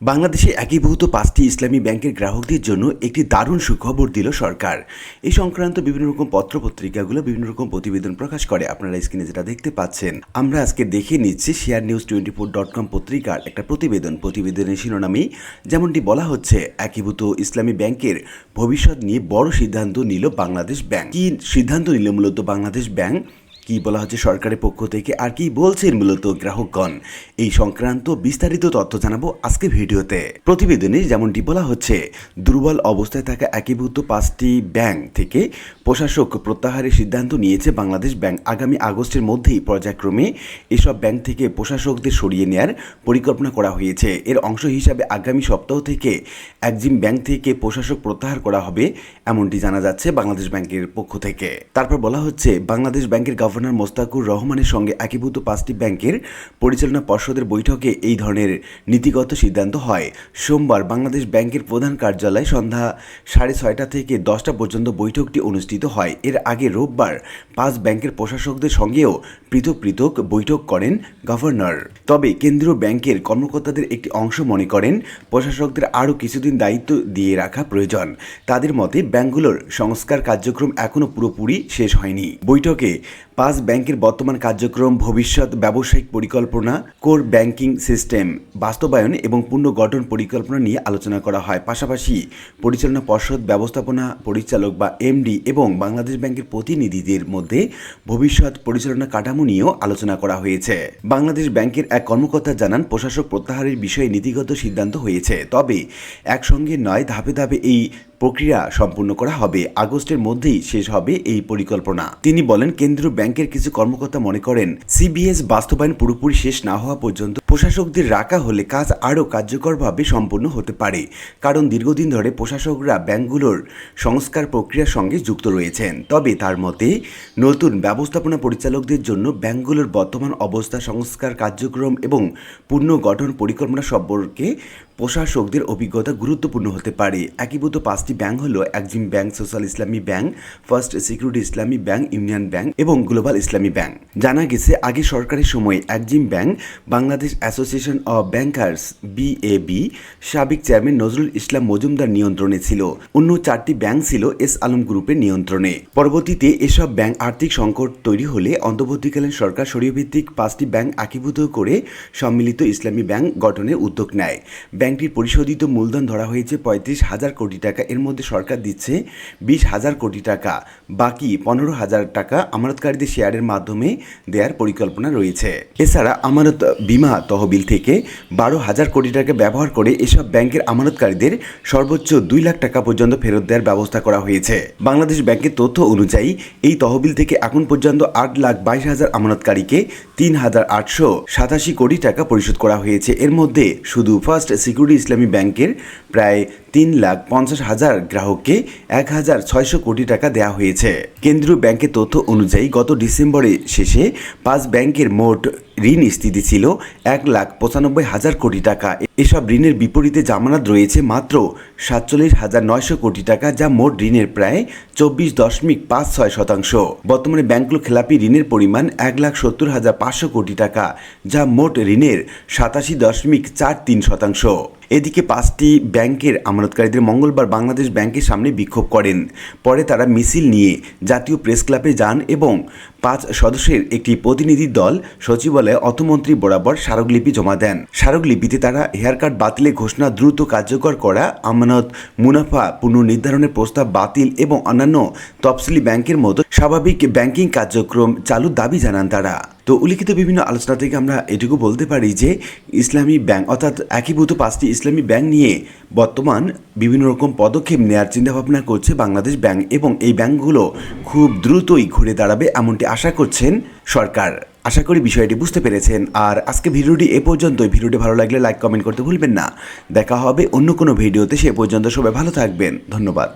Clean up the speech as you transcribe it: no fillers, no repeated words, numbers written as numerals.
বাংলাদেশে একীভূত 5টি ইসলামী ব্যাংকের গ্রাহকদের জন্য একটি দারুণ সুখবর দিল সরকার। এই সংক্রান্ত বিভিন্ন রকম পত্রপত্রিকাগুলো বিভিন্ন রকম প্রতিবেদন প্রকাশ করে। আপনারা স্ক্রিনে যেটা দেখতে পাচ্ছেন, আমরা আজকে দেখে নিচ্ছি শেয়ার নিউজ 24.com পত্রিকার একটা প্রতিবেদনের শিরোনামে যেমনটি বলা হচ্ছে, একীভূত ইসলামী ব্যাংকের ভবিষ্যৎ নিয়ে বড় সিদ্ধান্ত নিল বাংলাদেশ ব্যাংক। কি সিদ্ধান্ত নিল মূলত বাংলাদেশ ব্যাংক, কি বলা হচ্ছে সরকারের পক্ষ থেকে, আর কি বলছেন মূলত গ্রাহকগণ, এই সংক্রান্ত বিস্তারিত তথ্য জানাবো আজকে ভিডিওতে। প্রতিবেদনে যেমনটি বলা হচ্ছে, দুর্বল অবস্থায় থাকা একীভূত 5টি ব্যাংক থেকে প্রশাসক প্রত্যাহারের সিদ্ধান্ত নিয়েছে বাংলাদেশ ব্যাংক। আগামী আগস্টের মধ্যেই পর্যায়ক্রমে এসব ব্যাংক থেকে প্রশাসকদের সরিয়ে নেওয়ার পরিকল্পনা করা হয়েছে। এর অংশ হিসাবে আগামী সপ্তাহ থেকে এক্সিম ব্যাংক থেকে প্রশাসক প্রত্যাহার করা হবে, এমনটি জানা যাচ্ছে বাংলাদেশ ব্যাংকের পক্ষ থেকে। তারপর বলা হচ্ছে, বাংলাদেশ ব্যাংকের গভর্নর মোস্তাকুর রহমানের সঙ্গে একীভূত 5টি ব্যাংকের পরিচালনা পর্ষদের বৈঠকে এই ধরনের নীতিগত সিদ্ধান্ত হয়। সোমবার বাংলাদেশ ব্যাংকের প্রধান কার্যালয়ে সন্ধ্যা 6:30 থেকে 10টা পর্যন্ত বৈঠকটি অনুষ্ঠিত হয়। এর আগে রোববার 5 ব্যাংকের প্রশাসকদের সঙ্গেও পৃথক পৃথক বৈঠক করেন গভর্নর। তবে কেন্দ্রীয় ব্যাংকের কর্মকর্তাদের একটি অংশ মনে করেন প্রশাসকদের আরও কিছুদিন দায়িত্ব দিয়ে রাখা প্রয়োজন। তাদের মতে ব্যাংকগুলোর সংস্কার কার্যক্রম এখনও পুরোপুরি শেষ হয়নি। বৈঠকে 5 ব্যাংকের বর্তমান কার্যক্রম, ভবিষ্যৎ ব্যবসায়িক পরিকল্পনা, কোর ব্যাংকিং সিস্টেম বাস্তবায়ন এবং পুনর্গঠন পরিকল্পনা নিয়ে আলোচনা করা হয়। পাশাপাশি পরিচালনা পর্ষদ, ব্যবস্থাপনা পরিচালক বা এমডি এবং বাংলাদেশ ব্যাংকের প্রতিনিধিদের মধ্যে ভবিষ্যৎ পরিচালনা কাঠামো নিয়েও আলোচনা করা হয়েছে। বাংলাদেশ ব্যাংকের এক কর্মকর্তা জানান, প্রশাসক প্রত্যাহারের বিষয়ে নীতিগত সিদ্ধান্ত হয়েছে, তবে একসঙ্গে নয়, ধাপে ধাপে এই প্রক্রিয়া সম্পূর্ণ করা হবে। আগস্টের মধ্যেই শেষ হবে এই পরিকল্পনা। তিনি বলেন, কেন্দ্রীয় ব্যাংকের কিছু কর্মকর্তা মনে করেন সিবিএস বাস্তবায়ন পুরোপুরি শেষ না হওয়া পর্যন্ত প্রশাসকদের রাখা হলে কাজ আরও কার্যকরভাবে সম্পূর্ণ হতে পারে, কারণ দীর্ঘদিন ধরে প্রশাসকরা ব্যাংকগুলোর সংস্কার প্রক্রিয়ার সঙ্গে যুক্ত রয়েছেন। তবে তার মতে নতুন ব্যবস্থাপনা পরিচালকদের জন্য ব্যাংকগুলোর বর্তমান অবস্থা, সংস্কার কার্যক্রম এবং পুনর্গঠন পরিকল্পনা সম্পর্কে প্রশাসকদের অভিজ্ঞতা গুরুত্বপূর্ণ হতে পারে। একীভূত 5টি ব্যাংক হলো এক্সিম ব্যাংক, সোশ্যাল ইসলামী ব্যাংক, ফার্স্ট সিকিউরিটি ইসলামী ব্যাংক, ইউনিয়ন ব্যাংক এবং গ্লোবাল ইসলামী ব্যাংক। জানা গেছে, আগে সরকারের সময় Exim bank Bangladesh association of bankers বিএবি সাবেক চেয়ারম্যান নজরুল ইসলাম মজুমদার নিয়ন্ত্রণে ছিল। অন্য 4টি ব্যাংক ছিল এস আলম গ্রুপের নিয়ন্ত্রণে। পরবর্তীতে এসব ব্যাংক আর্থিক সংকট তৈরি হলে অন্তর্বর্তীকালীন সরকার সরিয়ে-ভিত্তিক 5টি ব্যাংক একীভূত করে সম্মিলিত ইসলামী ব্যাংক গঠনের উদ্যোগ নেয়। ব্যাংকটির পরিশোধিত মূলধন ধরা হয়েছে 35,000 কোটি টাকা। এর মধ্যে সরকার দিচ্ছে 20,000 কোটি টাকা, বাকি 15,000 টাকা আমানতকারীদের শেয়ারের মাধ্যমে দেওয়ার পরিকল্পনা রয়েছে। এছাড়া আমানত বিমা তহবিল থেকে 12,000 কোটি টাকা ব্যবহার করে এসব ব্যাংকের আমানতকারীদের সর্বোচ্চ 2 লাখ টাকা পর্যন্ত ফেরত দেওয়ার ব্যবস্থা করা হয়েছে। বাংলাদেশ ব্যাংকের তথ্য অনুযায়ী এই তহবিল থেকে এখন পর্যন্ত 8,22,000 আমানতকারীকে 3,887 কোটি টাকা পরিশোধ করা হয়েছে। এর মধ্যে শুধু ফার্স্ট সিকিউরিটি ইসলামী ব্যাংকের প্রায় 3,50,000 গ্রাহককে 1,600 কোটি টাকা দেওয়া হয়েছে। কেন্দ্রীয় ব্যাংকের তথ্য অনুযায়ী গত ডিসেম্বরের শেষে 5 ব্যাংকের মোট ঋণ স্থিতি ছিল 1,95,000 কোটি টাকা। এসব ঋণের বিপরীতে জামানত রয়েছে মাত্র 47,900 কোটি টাকা, যা মোট ঋণের প্রায় 24.56%। বর্তমানে ব্যাংকগুলো খেলাপি ঋণের পরিমাণ 1,70,500 কোটি টাকা, যা মোট ঋণের 87.43%। এদিকে 5টি ব্যাংকের আমানতকারীদের মঙ্গলবার বাংলাদেশ ব্যাংকের সামনে বিক্ষোভ করেন। পরে তারা মিছিল নিয়ে জাতীয় প্রেস ক্লাবে যান এবং 5 সদস্যের একটি প্রতিনিধি দল সচিবালয়ে অর্থমন্ত্রী বরাবর স্মারকলিপি জমা দেন। স্মারকলিপিতে তারা হেয়ারকাট বাতিলের ঘোষণা, দ্রুত কার্যকর করা আমানত মুনাফা পুনর্নির্ধারণের প্রস্তাব বাতিল এবং অন্যান্য তফসিলি ব্যাংকের মতো স্বাভাবিক ব্যাংকিং কার্যক্রম চালুর দাবি জানান তারা। তো উল্লিখিত বিভিন্ন আলোচনা থেকে আমরা এটুকু বলতে পারি যে ইসলামী ব্যাংক অর্থাৎ একীভূত 5টি ইসলামী ব্যাংক নিয়ে বর্তমান বিভিন্ন রকম পদক্ষেপ নেওয়ার চিন্তাভাবনা করছে বাংলাদেশ ব্যাংক, এবং এই ব্যাংকগুলো খুব দ্রুতই ঘুরে দাঁড়াবে এমনটি আশা করছেন সরকার। আশা করি বিষয়টি বুঝতে পেরেছেন। আর আজকে ভিডিওটি এ পর্যন্তই। ভিডিওটি ভালো লাগলে লাইক কমেন্ট করতে ভুলবেন না। দেখা হবে অন্য কোনো ভিডিওতে। সে পর্যন্ত সবাই ভালো থাকবেন। ধন্যবাদ।